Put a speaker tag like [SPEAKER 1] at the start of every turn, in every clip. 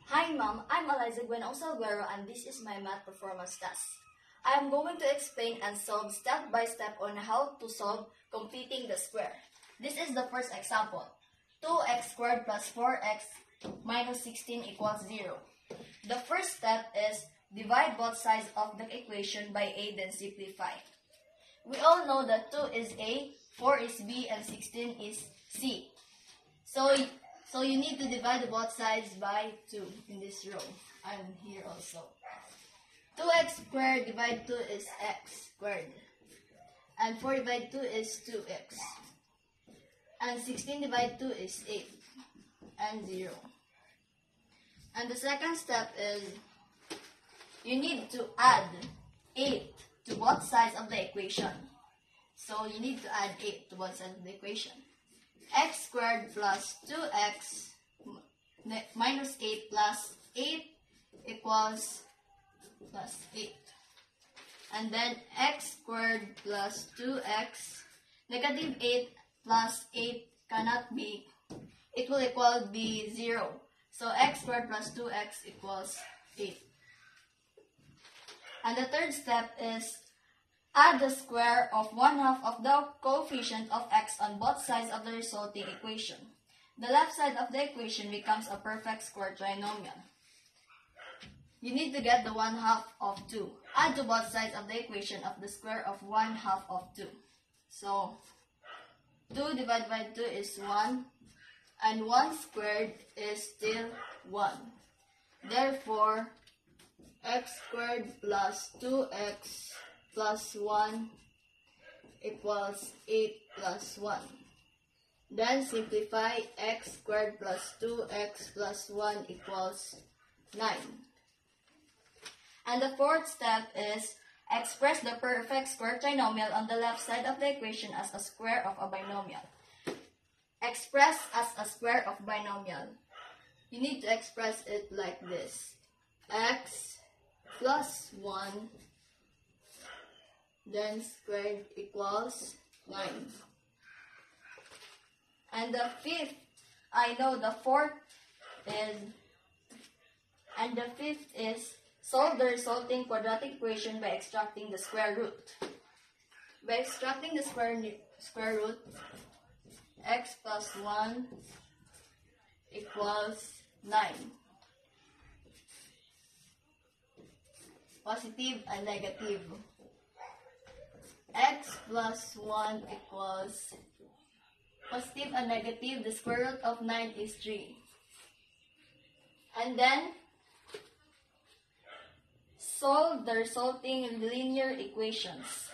[SPEAKER 1] Hi ma'am, I'm Eliza Gwen Salguero and this is my math performance task. I am going to explain and solve step by step on how to solve completing the square. This is the first example. 2x squared plus 4x minus 16 equals 0. The first step is divide both sides of the equation by a, then simplify. We all know that 2 is a, 4 is b, and 16 is c. So you need to divide both sides by 2 in this row and here also. 2x squared divided 2 is x squared. And 4 divided 2 is 2x. And 16 divided 2 is 8 and 0. And the second step is you need to add 8 to both sides of the equation. So you need to add 8 to both sides of the equation. X squared plus 2x minus 8 plus 8 equals plus 8. And then x squared plus 2x, negative 8 plus 8 cannot be, it will equal be 0. So x squared plus 2x equals 8. And the third step is add the square of 1/2 of the coefficient of x on both sides of the resulting equation. The left side of the equation becomes a perfect square trinomial. You need to get the 1/2 of 2. Add to both sides of the equation of the square of 1/2 of 2. So 2 divided by 2 is 1, and 1 squared is still 1. Therefore, x squared plus 2x plus 1 equals 8 plus 1. Then simplify x squared plus 2x plus 1 equals 9. And the fourth step is express the perfect square trinomial on the left side of the equation as a square of a binomial. Express as a square of binomial. You need to express it like this. X plus 1 then squared equals 9. And the fifth is solve the resulting quadratic equation by extracting the square root. By extracting the square root, x plus 1 equals 9. Positive and negative. X plus 1 equals positive and negative. The square root of 9 is 3. And then solve the resulting linear equations.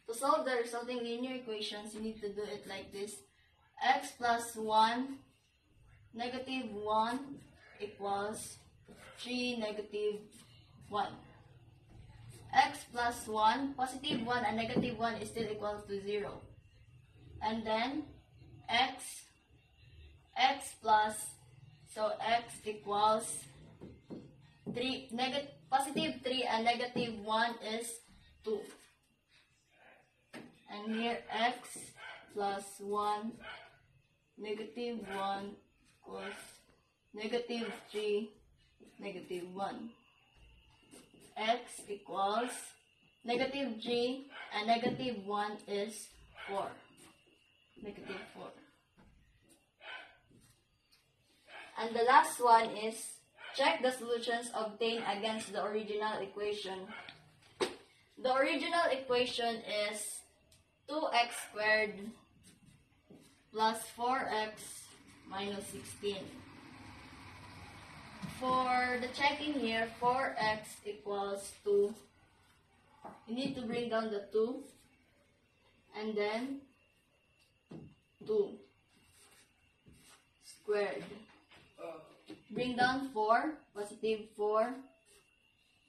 [SPEAKER 1] To solve the resulting linear equations, you need to do it like this. X plus 1 negative 1 equals 3 negative 1. X plus 1, positive 1 and negative 1 is still equal to 0. And then x plus, so x equals 3, positive 3 and negative 1 is 2. And here x plus 1, negative 1 equals negative 3, negative 1. X equals negative 3 and negative 1 is 4. Negative 4. And the last one is check the solutions obtained against the original equation. The original equation is 2x squared plus 4x minus 16. For the checking here, 4x equals 2. You need to bring down the 2 and then 2 squared. Bring down 4, positive 4,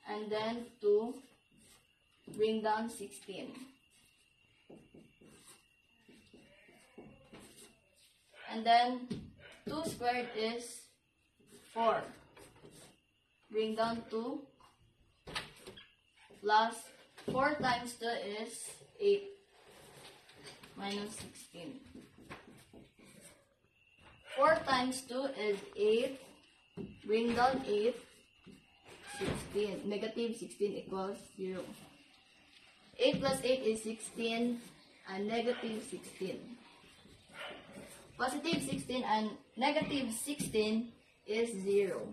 [SPEAKER 1] and then 2, bring down 16. And then 2 squared is 4. Bring down 2 plus 4 times 2 is 8 minus 16. 4 times 2 is 8 Bring down 8, 16. Negative 16 equals 0. 8 plus 8 is 16 and negative 16. Positive 16 and negative 16 is 0.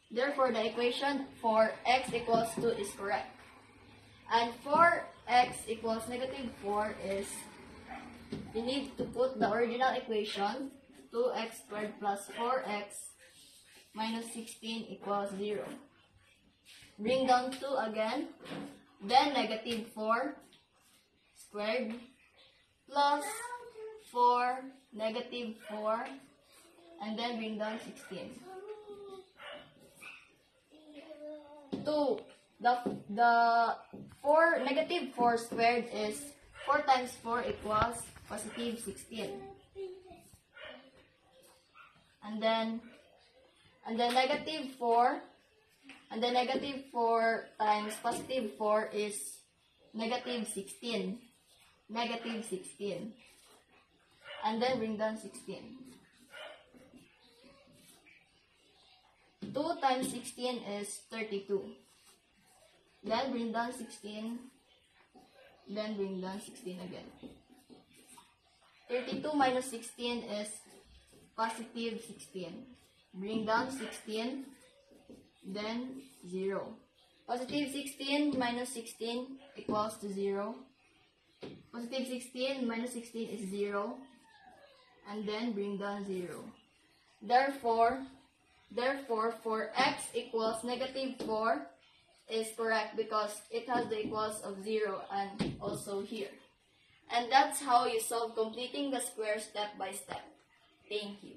[SPEAKER 1] Therefore, the equation for x equals 2 is correct. And for x equals negative 4 is, you need to put the original equation, 2x squared plus 4x minus 16 equals 0. Bring down 2 again, then negative 4 squared plus 4, negative 4, and then bring down 16. 2. The 4, negative 4 squared is 4 times 4 equals positive 16. And then negative 4, and then negative 4 times positive 4 is negative 16. Negative 16. And then bring down 16. 2 times 16 is 32. Then bring down 16. Then bring down 16 again. 32 minus 16 is positive 16. Bring down 16. Then 0. Positive 16 minus 16 equals to 0. Positive 16 minus 16 is 0. And then bring down 0. Therefore, for x equals negative 4 is correct because it has the equals of 0 and also here. And that's how you solve completing the square step by step. Thank you.